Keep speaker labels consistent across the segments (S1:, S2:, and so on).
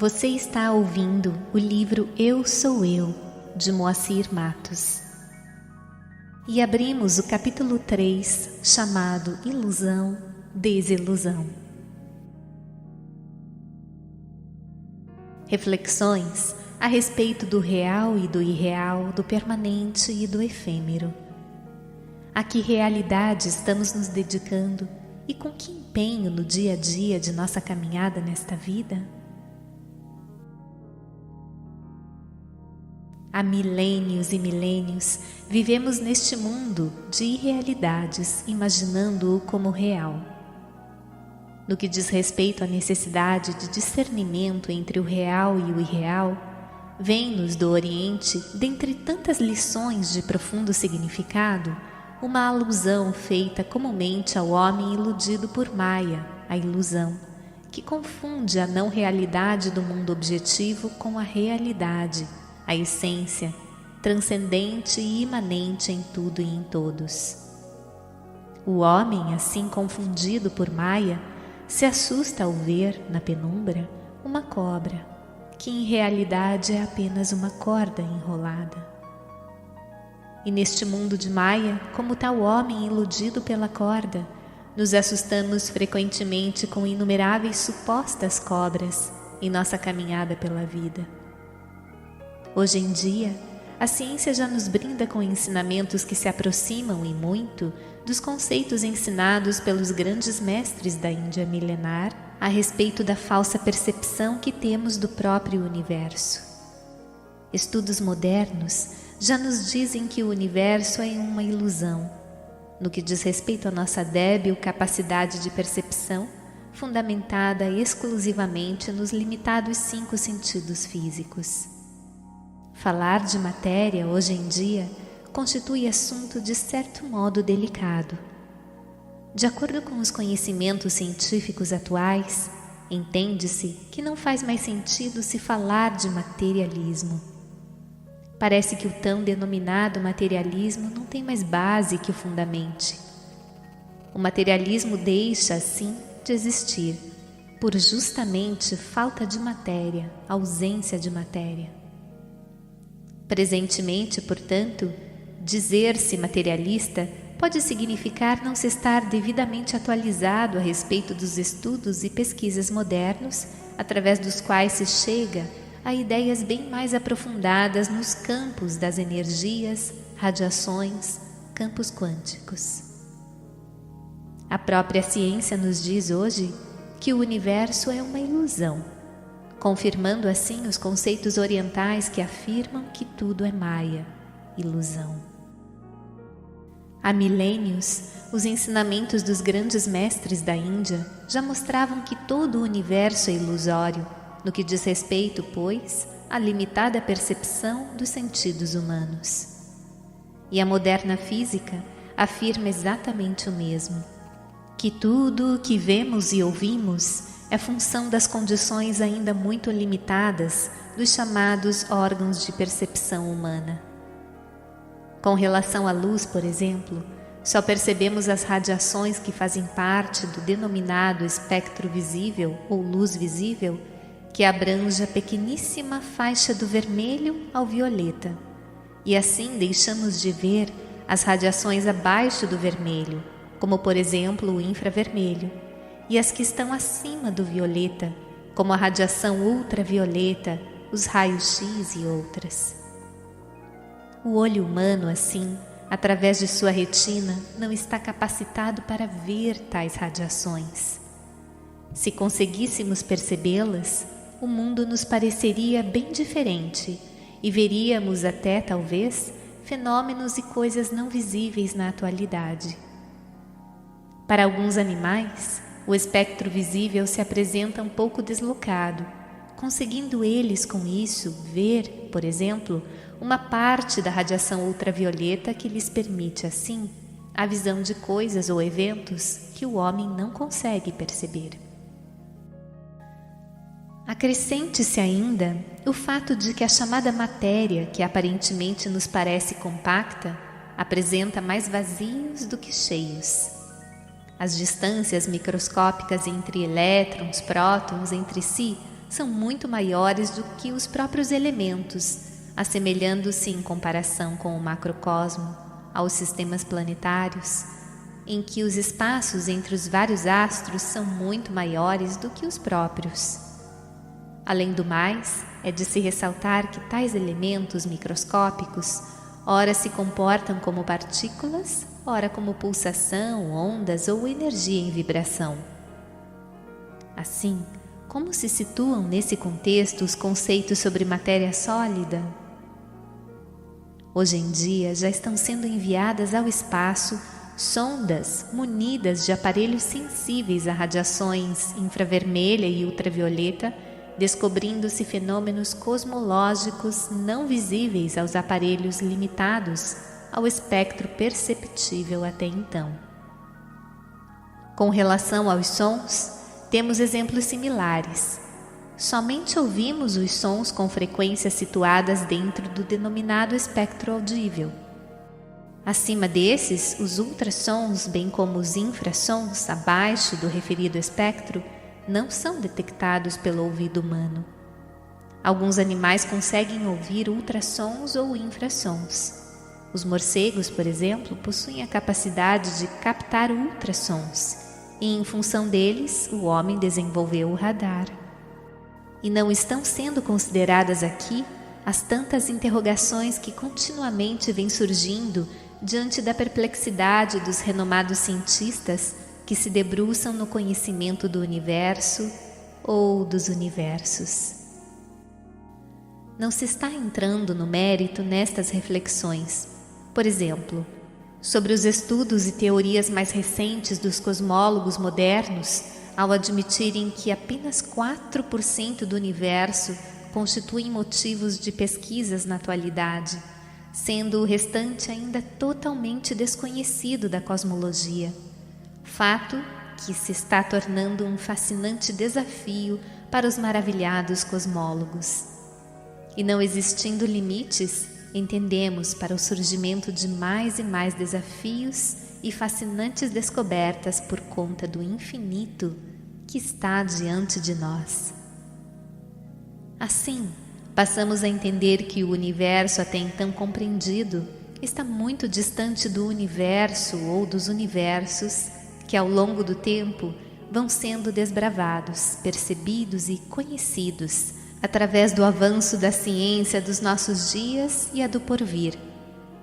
S1: Você está ouvindo o livro Eu Sou Eu, de Moacir Matos. E abrimos o capítulo 3, chamado Ilusão, Desilusão. Reflexões a respeito do real e do irreal, do permanente e do efêmero. A que realidade estamos nos dedicando e com que empenho no dia a dia de nossa caminhada nesta vida? Há milênios e milênios vivemos neste mundo de irrealidades, imaginando-o como real. No que diz respeito à necessidade de discernimento entre o real e o irreal, vem-nos do Oriente, dentre tantas lições de profundo significado, uma alusão feita comumente ao homem iludido por Maya, a ilusão, que confunde a não realidade do mundo objetivo com a realidade, a essência, transcendente e imanente em tudo e em todos. O homem, assim confundido por Maya, se assusta ao ver, na penumbra, uma cobra, que em realidade é apenas uma corda enrolada. E neste mundo de Maya, como tal homem iludido pela corda, nos assustamos frequentemente com inumeráveis supostas cobras em nossa caminhada pela vida. Hoje em dia, a ciência já nos brinda com ensinamentos que se aproximam e muito dos conceitos ensinados pelos grandes mestres da Índia milenar a respeito da falsa percepção que temos do próprio universo. Estudos modernos já nos dizem que o universo é uma ilusão, no que diz respeito à nossa débil capacidade de percepção, fundamentada exclusivamente nos limitados 5 sentidos físicos. Falar de matéria, hoje em dia, constitui assunto de certo modo delicado. De acordo com os conhecimentos científicos atuais, entende-se que não faz mais sentido se falar de materialismo. Parece que o tão denominado materialismo não tem mais base que o fundamente. O materialismo deixa, assim, de existir, por justamente falta de matéria, ausência de matéria. Presentemente, portanto, dizer-se materialista pode significar não se estar devidamente atualizado a respeito dos estudos e pesquisas modernos, através dos quais se chega a ideias bem mais aprofundadas nos campos das energias, radiações, campos quânticos. A própria ciência nos diz hoje que o universo é uma ilusão, confirmando assim os conceitos orientais que afirmam que tudo é Maya, ilusão. Há milênios, os ensinamentos dos grandes mestres da Índia já mostravam que todo o universo é ilusório, no que diz respeito, pois, à limitada percepção dos sentidos humanos. E a moderna física afirma exatamente o mesmo, que tudo o que vemos e ouvimos é função das condições ainda muito limitadas dos chamados órgãos de percepção humana. Com relação à luz, por exemplo, só percebemos as radiações que fazem parte do denominado espectro visível ou luz visível, que abrange a pequeníssima faixa do vermelho ao violeta, e assim deixamos de ver as radiações abaixo do vermelho, como por exemplo o infravermelho, e as que estão acima do violeta, como a radiação ultravioleta, os raios-x e outras. O olho humano, assim, através de sua retina, não está capacitado para ver tais radiações. Se conseguíssemos percebê-las, o mundo nos pareceria bem diferente e veríamos até, talvez, fenômenos e coisas não visíveis na atualidade. Para alguns animais, o espectro visível se apresenta um pouco deslocado, conseguindo eles com isso ver, por exemplo, uma parte da radiação ultravioleta que lhes permite, assim, a visão de coisas ou eventos que o homem não consegue perceber. Acrescente-se ainda o fato de que a chamada matéria, que aparentemente nos parece compacta, apresenta mais vazios do que cheios. As distâncias microscópicas entre elétrons, prótons entre si são muito maiores do que os próprios elementos, assemelhando-se em comparação com o macrocosmo aos sistemas planetários, em que os espaços entre os vários astros são muito maiores do que os próprios. Além do mais, é de se ressaltar que tais elementos microscópicos ora se comportam como partículas, ora como pulsação, ondas ou energia em vibração. Assim, como se situam nesse contexto os conceitos sobre matéria sólida? Hoje em dia já estão sendo enviadas ao espaço sondas munidas de aparelhos sensíveis a radiações infravermelha e ultravioleta, descobrindo-se fenômenos cosmológicos não visíveis aos aparelhos limitados ao espectro perceptível até então. Com relação aos sons, temos exemplos similares. Somente ouvimos os sons com frequências situadas dentro do denominado espectro audível. Acima desses, os ultrassons, bem como os infrassons abaixo do referido espectro, não são detectados pelo ouvido humano. Alguns animais conseguem ouvir ultrassons ou infrassons. Os morcegos, por exemplo, possuem a capacidade de captar ultrassons, e em função deles, o homem desenvolveu o radar. E não estão sendo consideradas aqui as tantas interrogações que continuamente vêm surgindo diante da perplexidade dos renomados cientistas que se debruçam no conhecimento do universo ou dos universos. Não se está entrando no mérito nestas reflexões. Por exemplo, sobre os estudos e teorias mais recentes dos cosmólogos modernos, ao admitirem que apenas 4% do universo constituem motivos de pesquisas na atualidade, sendo o restante ainda totalmente desconhecido da cosmologia. Fato que se está tornando um fascinante desafio para os maravilhados cosmólogos. E não existindo limites, entendemos para o surgimento de mais e mais desafios e fascinantes descobertas por conta do infinito que está diante de nós. Assim, passamos a entender que o universo até então compreendido está muito distante do universo ou dos universos que ao longo do tempo vão sendo desbravados, percebidos e conhecidos através do avanço da ciência dos nossos dias e a do porvir,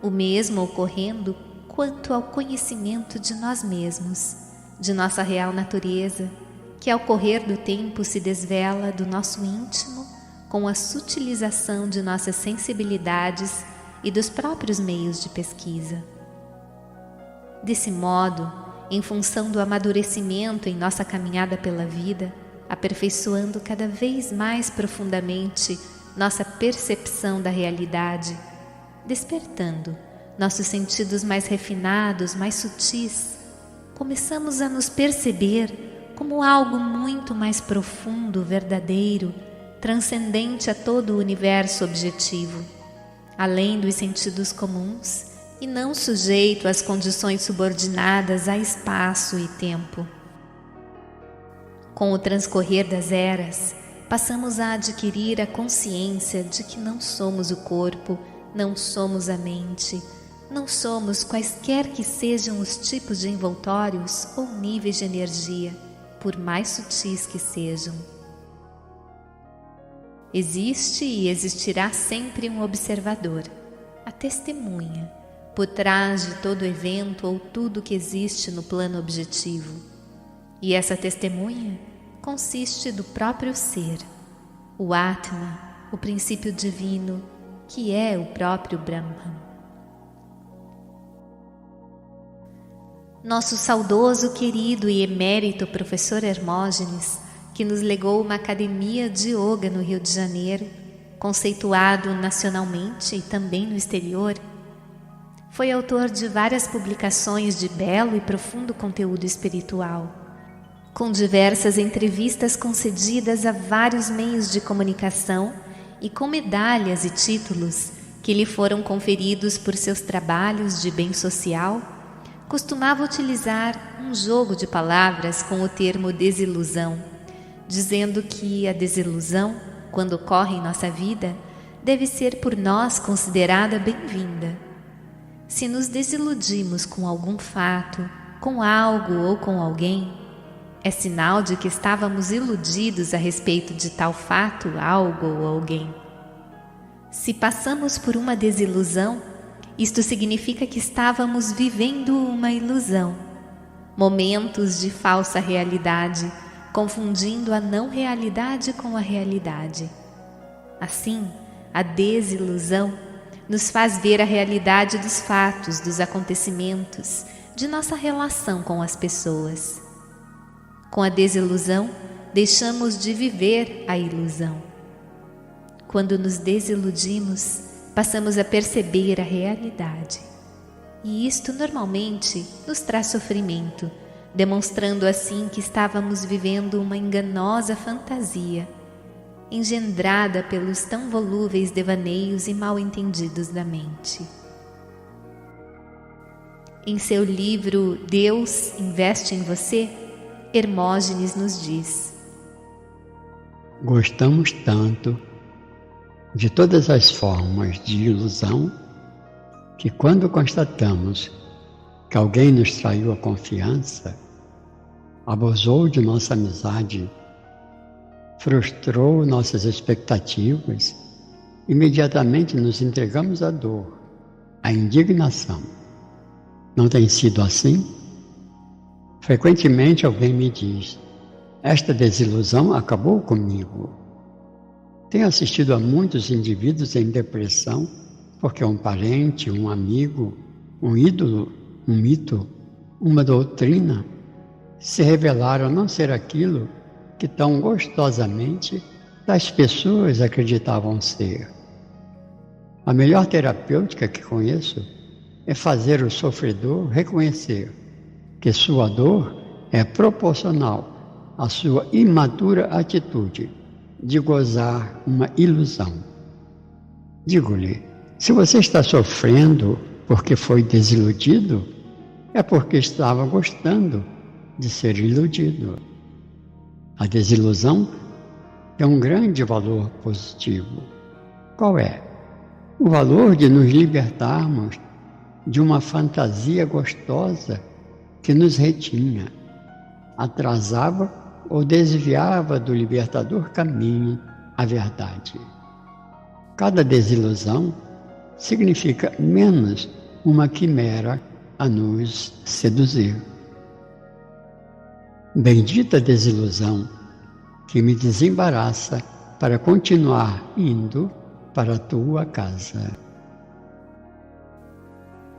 S1: o mesmo ocorrendo quanto ao conhecimento de nós mesmos, de nossa real natureza, que ao correr do tempo se desvela do nosso íntimo com a sutilização de nossas sensibilidades e dos próprios meios de pesquisa. Desse modo, em função do amadurecimento em nossa caminhada pela vida, aperfeiçoando cada vez mais profundamente nossa percepção da realidade, despertando nossos sentidos mais refinados, mais sutis, começamos a nos perceber como algo muito mais profundo, verdadeiro, transcendente a todo o universo objetivo, além dos sentidos comuns e não sujeito às condições subordinadas a espaço e tempo. Com o transcorrer das eras, passamos a adquirir a consciência de que não somos o corpo, não somos a mente, não somos quaisquer que sejam os tipos de envoltórios ou níveis de energia, por mais sutis que sejam. Existe e existirá sempre um observador, a testemunha, por trás de todo evento ou tudo que existe no plano objetivo. E essa testemunha consiste do próprio ser, o Atma, o princípio divino, que é o próprio Brahman. Nosso saudoso, querido e emérito professor Hermógenes, que nos legou uma academia de yoga no Rio de Janeiro, conceituado nacionalmente e também no exterior, foi autor de várias publicações de belo e profundo conteúdo espiritual, com diversas entrevistas concedidas a vários meios de comunicação e com medalhas e títulos que lhe foram conferidos por seus trabalhos de bem social. Costumava utilizar um jogo de palavras com o termo desilusão, dizendo que a desilusão, quando ocorre em nossa vida, deve ser por nós considerada bem-vinda. Se nos desiludimos com algum fato, com algo ou com alguém, é sinal de que estávamos iludidos a respeito de tal fato, algo ou alguém. Se passamos por uma desilusão, isto significa que estávamos vivendo uma ilusão, momentos de falsa realidade, confundindo a não realidade com a realidade. Assim, a desilusão nos faz ver a realidade dos fatos, dos acontecimentos, de nossa relação com as pessoas. Com a desilusão, deixamos de viver a ilusão. Quando nos desiludimos, passamos a perceber a realidade. E isto normalmente nos traz sofrimento, demonstrando assim que estávamos vivendo uma enganosa fantasia, engendrada pelos tão volúveis devaneios e mal-entendidos da mente. Em seu livro Deus investe em você, Hermógenes nos diz:
S2: gostamos tanto de todas as formas de ilusão que, quando constatamos que alguém nos traiu a confiança, abusou de nossa amizade, frustrou nossas expectativas, imediatamente nos entregamos à dor, à indignação. Não tem sido assim? Frequentemente alguém me diz: esta desilusão acabou comigo. Tenho assistido a muitos indivíduos em depressão porque um parente, um amigo, um ídolo, um mito, uma doutrina se revelaram não ser aquilo que tão gostosamente as pessoas acreditavam ser. A melhor terapêutica que conheço é fazer o sofredor reconhecer que sua dor é proporcional à sua imatura atitude de gozar uma ilusão. Digo-lhe, se você está sofrendo porque foi desiludido, é porque estava gostando de ser iludido. A desilusão tem um grande valor positivo. Qual é? O valor de nos libertarmos de uma fantasia gostosa que nos retinha, atrasava ou desviava do libertador caminho à verdade. Cada desilusão significa menos uma quimera a nos seduzir. Bendita desilusão que me desembaraça para continuar indo para a tua casa.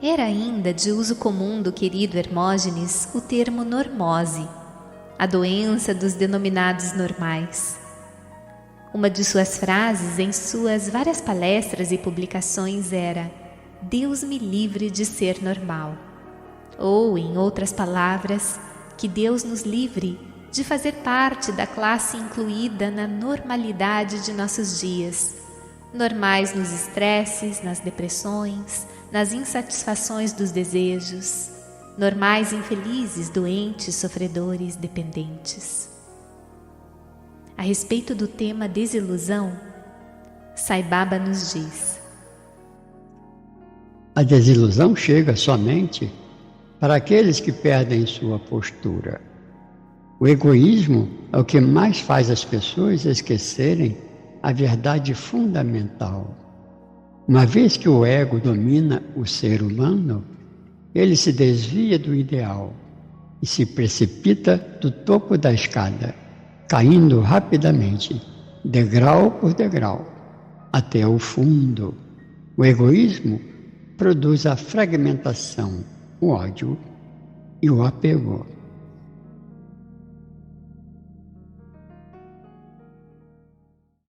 S1: Era ainda de uso comum do querido Hermógenes o termo normose, a doença dos denominados normais. Uma de suas frases em suas várias palestras e publicações era: Deus me livre de ser normal. Ou, em outras palavras, que Deus nos livre de fazer parte da classe incluída na normalidade de nossos dias, normais nos estresses, nas depressões, nas insatisfações dos desejos, normais infelizes, doentes, sofredores, dependentes. A respeito do tema desilusão, Sai Baba nos diz:
S2: a desilusão chega somente para aqueles que perdem sua postura. O egoísmo é o que mais faz as pessoas esquecerem a verdade fundamental. Uma vez que o ego domina o ser humano, ele se desvia do ideal e se precipita do topo da escada, caindo rapidamente, degrau por degrau, até o fundo. O egoísmo produz a fragmentação, o ódio e o apego.